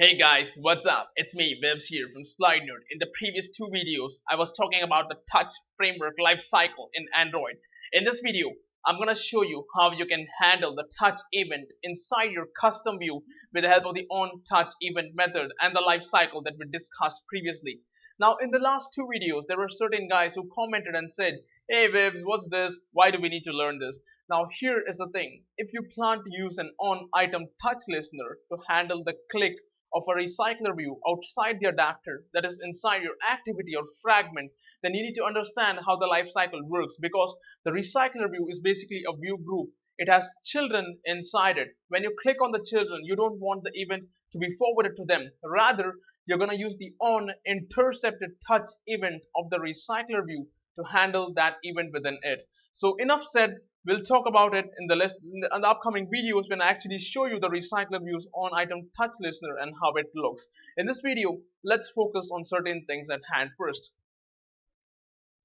Hey guys, what's up? It's me, Vibs here from Slide Nerd. In the previous two videos, I was talking about the touch framework life cycle in Android. In this video, I'm gonna show you how you can handle the touch event inside your custom view with the help of the on-touch event method and the life cycle that we discussed previously. Now, in the last two videos, there were certain guys who commented and said, "Hey Vibs, what's this? Why do we need to learn this?" Now, here is the thing. If you plan to use an on-item touch listener to handle the click of a recycler view outside the adapter that is inside your activity or fragment, then you need to understand how the life cycle works, because the recycler view is basically a view group. It has children inside it. When you click on the children, you don't want the event to be forwarded to them. Rather, you're going to use the on intercepted touch event of the recycler view to handle that event within it. So enough said. We'll talk about it in the upcoming videos when I actually show you the recycler views on item touch listener and how it looks. In this video, let's focus on certain things at hand first.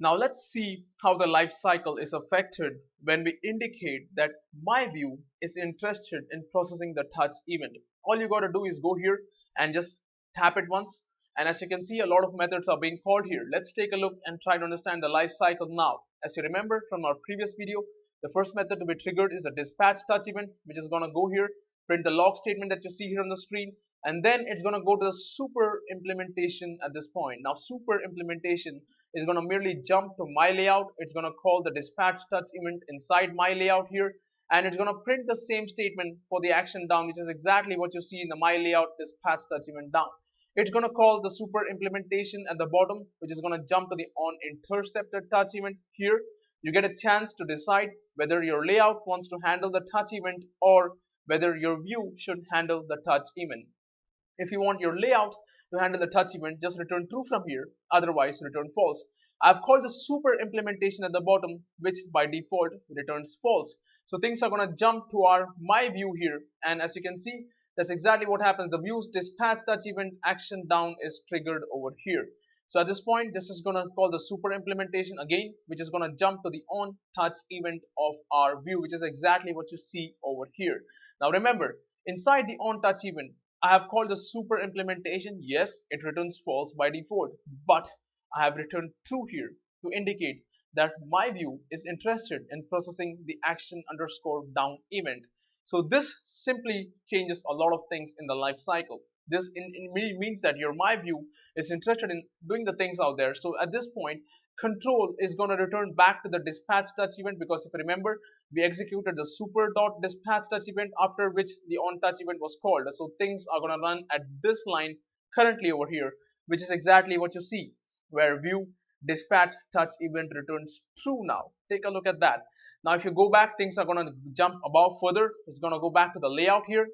Now let's see how the life cycle is affected when we indicate that my view is interested in processing the touch event. All you gotta do is go here and just tap it once. And as you can see, a lot of methods are being called here. Let's take a look and try to understand the life cycle now. As you remember from our previous video, the first method to be triggered is the dispatch touch event, which is gonna go here, print the log statement that you see here on the screen, and then it's going to go to the super implementation at this point. Now super implementation is going to merely jump to my layout. It's going to call the dispatch touch event inside my layout here, and it's going to print the same statement for the action down, which is exactly what you see in the my layout dispatch touch event down. It's going to call the super implementation at the bottom, which is going to jump to the on intercepted touch event here. You get a chance to decide whether your layout wants to handle the touch event or whether your view should handle the touch event. If you want your layout to handle the touch event, just return true from here, otherwise return false. I've called the super implementation at the bottom, which by default returns false. So things are going to jump to our my view here, and as you can see, that's exactly what happens. The view's dispatch touch event action down is triggered over here. So at this point, this is going to call the super implementation again, which is going to jump to the on touch event of our view, which is exactly what you see over here. Now remember, inside the on touch event, I have called the super implementation. Yes, it returns false by default, but I have returned true here to indicate that my view is interested in processing the action underscore down event. So this simply changes a lot of things in the life cycle. This means that your my view is interested in doing the things out there. So at this point, control is going to return back to the dispatch touch event, because if you remember, we executed the super dot dispatch touch event, after which the on touch event was called. So things are going to run at this line currently over here, which is exactly what you see, where view dispatch touch event returns true. Now take a look at that. Now if you go back, things are going to jump above further. It's going to go back to the layout here.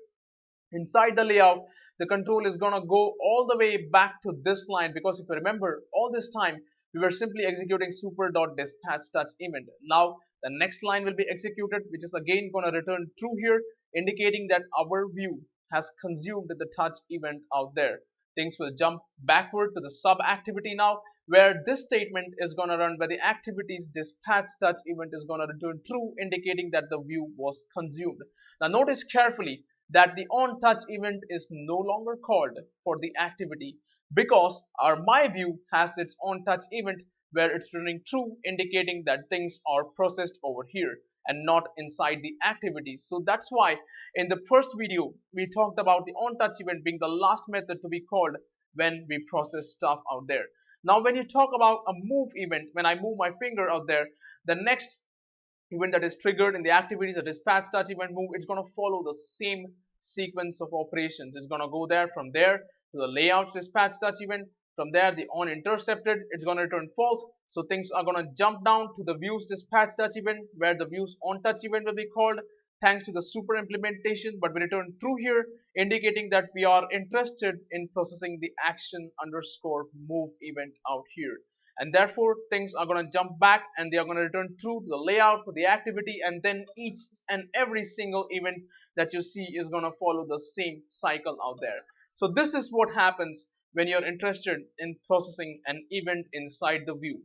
Inside the layout, the control is going to go all the way back to this line, because if you remember, all this time we were simply executing super.dispatch touch event. Now the next line will be executed, which is again going to return true here, indicating that our view has consumed the touch event out there. Things will jump backward to the sub activity now, where this statement is going to run, where the activities dispatch touch event is going to return true, indicating that the view was consumed. Now notice carefully that the on touch event is no longer called for the activity, because our my view has its on touch event where it's returning true, indicating that things are processed over here and not inside the activities. So that's why in the first video we talked about the on touch event being the last method to be called when we process stuff out there. Now when you talk about a move event, when I move my finger out there, the next event that is triggered in the activities, a dispatch touch event move, it's going to follow the same sequence of operations. It's going to go there, from there to the layouts dispatch touch event, from there the on intercepted, it's going to return false. So things are going to jump down to the views dispatch touch event, where the views on touch event will be called thanks to the super implementation, but we return true here, indicating that we are interested in processing the action underscore move event out here, and therefore things are going to jump back and they are going to return true to the layout for the activity, and then each and every single event that you see is going to follow the same cycle out there. So this is what happens when you're interested in processing an event inside the view.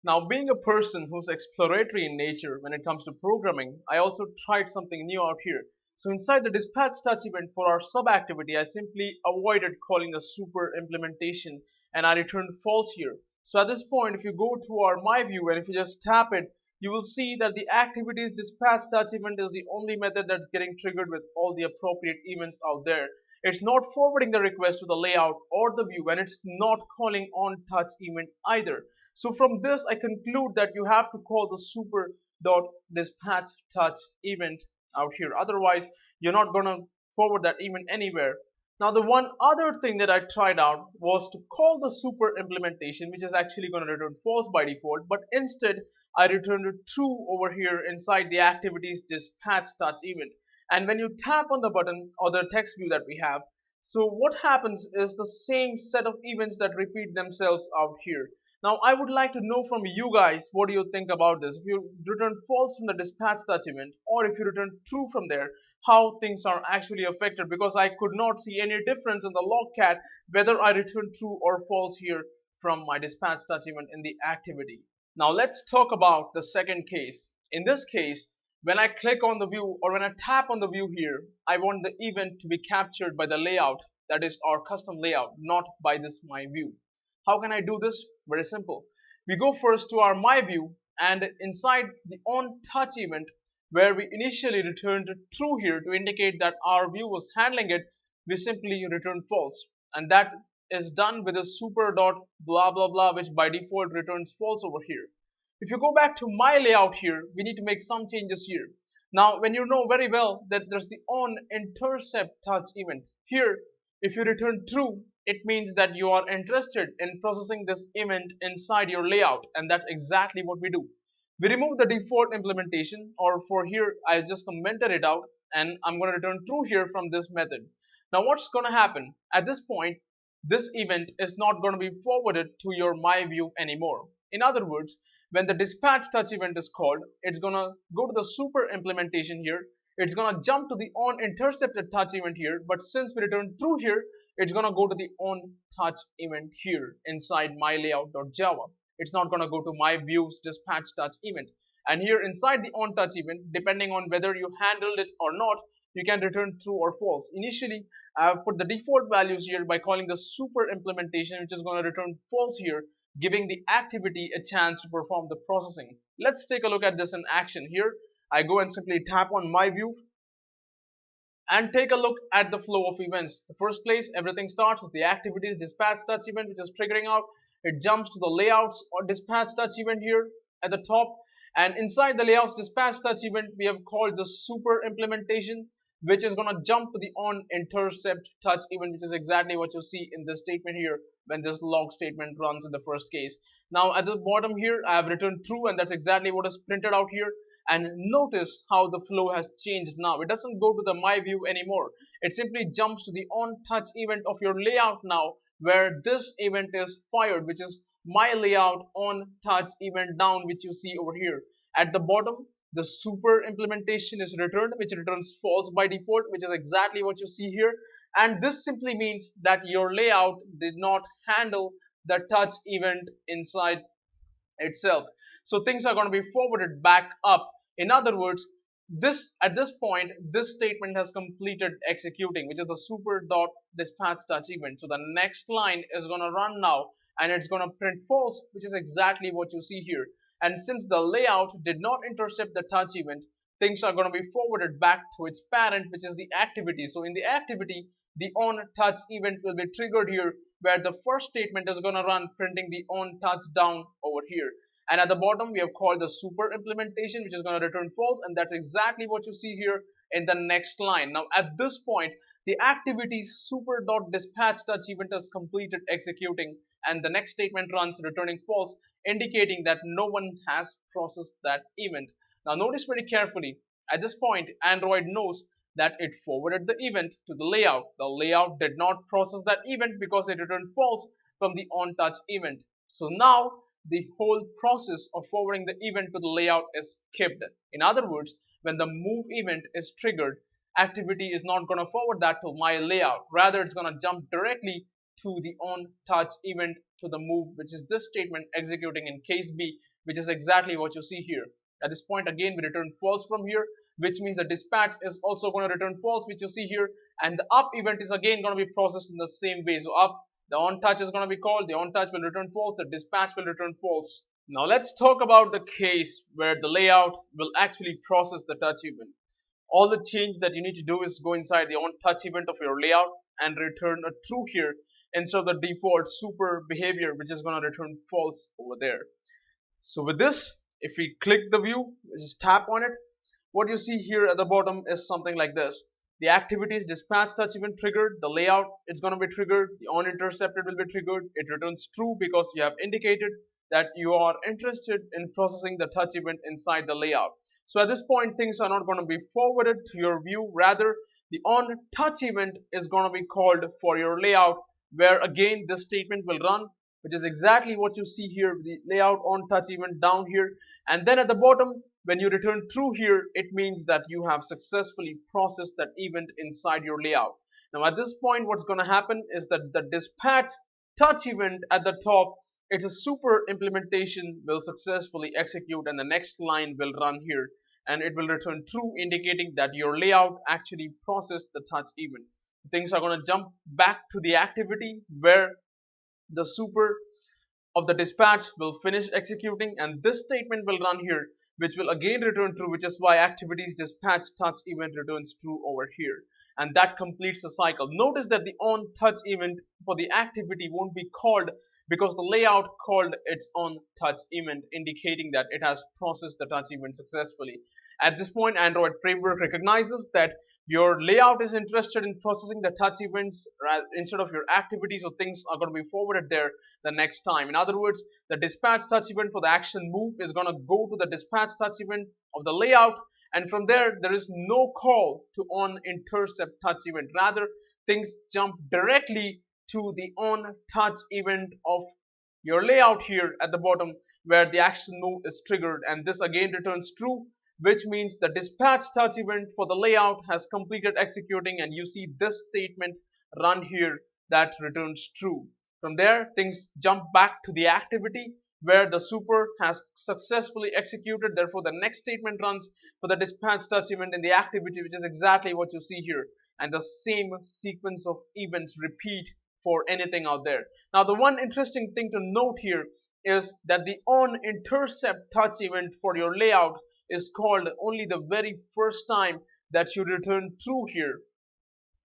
Now, being a person who's exploratory in nature when it comes to programming, I also tried something new out here. So inside the dispatch touch event for our sub activity, I simply avoided calling a super implementation and I returned false here. So at this point, if you go to our my view and if you just tap it, you will see that the activities dispatch touch event is the only method that's getting triggered with all the appropriate events out there. It's not forwarding the request to the layout or the view, and it's not calling on touch event either. So from this, I conclude that you have to call the super dot dispatch touch event out here. Otherwise, you're not gonna forward that event anywhere. Now, the one other thing that I tried out was to call the super implementation, which is actually going to return false by default, but instead I returned it true over here inside the activities dispatch touch event. And when you tap on the button or the text view that we have, so what happens is the same set of events that repeat themselves out here. Now, I would like to know from you guys, what do you think about this? If you return false from the dispatch touch event, or if you return true from there, how things are actually affected, because I could not see any difference in the logcat whether I return true or false here from my dispatch touch event in the activity. Now let's talk about the second case. In this case, when I click on the view or when I tap on the view here, I want the event to be captured by the layout, that is our custom layout, not by this my view. How can I do this? Very simple. We go first to our my view, and inside the on touch event where we initially returned true here to indicate that our view was handling it, we simply return false, and that is done with a super dot blah blah blah, which by default returns false over here. If you go back to my layout here, we need to make some changes here. Now, when you know very well that there's the on intercept touch event here, if you return true, it means that you are interested in processing this event inside your layout, and that's exactly what we do. We remove the default implementation, or for here I just commented it out, and I'm going to return true here from this method. Now what's going to happen at this point? This event is not going to be forwarded to your my view anymore. In other words, when the dispatch touch event is called, it's going to go to the super implementation here, it's going to jump to the on intercepted touch event here, but since we return true here, it's going to go to the on touch event here inside my layout.java. It's not going to go to my views dispatch touch event. And here inside the on touch event, depending on whether you handled it or not, you can return true or false. Initially, I've put the default values here by calling the super implementation, which is going to return false here, giving the activity a chance to perform the processing. Let's take a look at this in action. Here I go and simply tap on my view and take a look at the flow of events. The first place everything starts is the activities dispatch touch event, which is triggering out. It jumps to the layouts or dispatch touch event here at the top, and inside the layouts dispatch touch event we have called the super implementation, which is going to jump to the on intercept touch event, which is exactly what you see in this statement here when this log statement runs in the first case. Now at the bottom here I have returned true, and that's exactly what is printed out here. And notice how the flow has changed now. It doesn't go to the my view anymore. It simply jumps to the on touch event of your layout now, where this event is fired, which is my layout on touch event down, which you see over here. At the bottom, the super implementation is returned, which returns false by default, which is exactly what you see here. And this simply means that your layout did not handle the touch event inside itself. So things are going to be forwarded back up. In other words, this at this point, this statement has completed executing, which is the super dot dispatch touch event. So the next line is going to run now, and it's going to print false, which is exactly what you see here. And since the layout did not intercept the touch event, things are going to be forwarded back to its parent, which is the activity. So in the activity, the on touch event will be triggered here, where the first statement is going to run printing the on touch down over here. And at the bottom we have called the super implementation, which is going to return false, and that's exactly what you see here in the next line. Now at this point, the activities super dot dispatch touch event is completed executing, and the next statement runs returning false, indicating that no one has processed that event. Now notice very carefully, at this point Android knows that it forwarded the event to the layout. The layout did not process that event because it returned false from the on touch event. So now the whole process of forwarding the event to the layout is skipped. In other words, when the move event is triggered, activity is not going to forward that to my layout. Rather, it's going to jump directly to the on touch event to the move, which is this statement executing in case B, which is exactly what you see here. At this point, again, we return false from here. which means the dispatch is also going to return false, which you see here, and the up event is again going to be processed in the same way. So up, the on touch is going to be called, the on touch will return false, the dispatch will return false. Now let's talk about the case where the layout will actually process the touch event. All the change that you need to do is go inside the on touch event of your layout and return a true here instead of the default super behavior, which is going to return false over there. So with this, if we click the view, just tap on it, what you see here at the bottom is something like this. The activities dispatch touch event triggered, the layout is going to be triggered, the on intercepted will be triggered, it returns true because you have indicated that you are interested in processing the touch event inside the layout. So at this point, things are not going to be forwarded to your view, rather the on touch event is going to be called for your layout, where again this statement will run, which is exactly what you see here, the layout on touch event down here, and then at the bottom when you return true here, it means that you have successfully processed that event inside your layout. Now at this point, what's going to happen is that the dispatch touch event at the top, it's a super implementation, will successfully execute, and the next line will run here and it will return true, indicating that your layout actually processed the touch event. Things are going to jump back to the activity where the super of the dispatch will finish executing, and this statement will run here, which will again return true, which is why activities dispatch touch event returns true over here, and that completes the cycle. Notice that the on touch event for the activity won't be called because the layout called its on touch event, indicating that it has processed the touch event successfully. At this point, Android framework recognizes that your layout is interested in processing the touch events instead of your activity, so things are going to be forwarded there the next time. In other words, the dispatch touch event for the action move is going to go to the dispatch touch event of the layout, and from there is no call to on intercept touch event. Rather, things jump directly to the on touch event of your layout here at the bottom, where the action move is triggered, and this again returns true, which means the dispatch touch event for the layout has completed executing, and you see this statement run here that returns true. From there, things jump back to the activity where the super has successfully executed. Therefore, the next statement runs for the dispatch touch event in the activity, which is exactly what you see here, and the same sequence of events repeat for anything out there. Now, the one interesting thing to note here is that the on intercept touch event for your layout is called only the very first time that you return true here.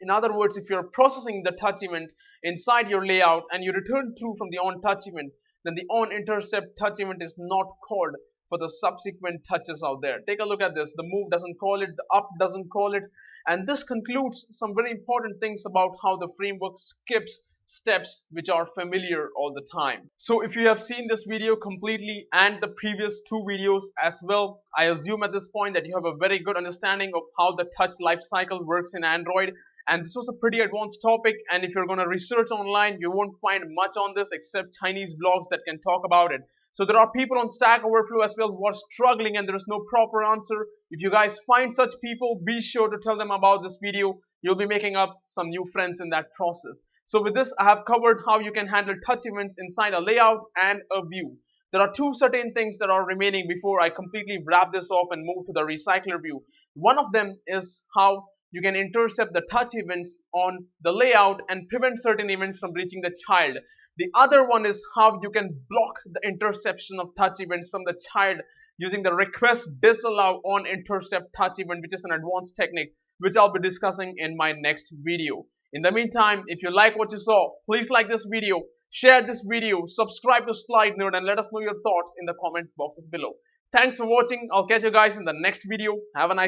In other words, if you're processing the touch event inside your layout and you return true from the on touch event, then the on intercept touch event is not called for the subsequent touches out there. Take a look at this. The move doesn't call it, the up doesn't call it, and this concludes some very important things about how the framework skips steps which are familiar all the time. So if you have seen this video completely and the previous two videos as well, I assume at this point that you have a very good understanding of how the touch lifecycle works in Android. And this was a pretty advanced topic, and if you're going to research online, you won't find much on this except Chinese blogs that can talk about it. So there are people on Stack Overflow as well who are struggling and there is no proper answer. If you guys find such people, be sure to tell them about this video. You'll be making up some new friends in that process. So with this, I have covered how you can handle touch events inside a layout and a view. There are two certain things that are remaining before I completely wrap this off and move to the recycler view. One of them is how you can intercept the touch events on the layout and prevent certain events from reaching the child. The other one is how you can block the interception of touch events from the child using the request disallow on intercept touch event, which is an advanced technique which I'll be discussing in my next video. In the meantime, if you like what you saw, please like this video, share this video, subscribe to Slide Nerd, and let us know your thoughts in the comment boxes below. Thanks for watching. I'll catch you guys in the next video. Have a nice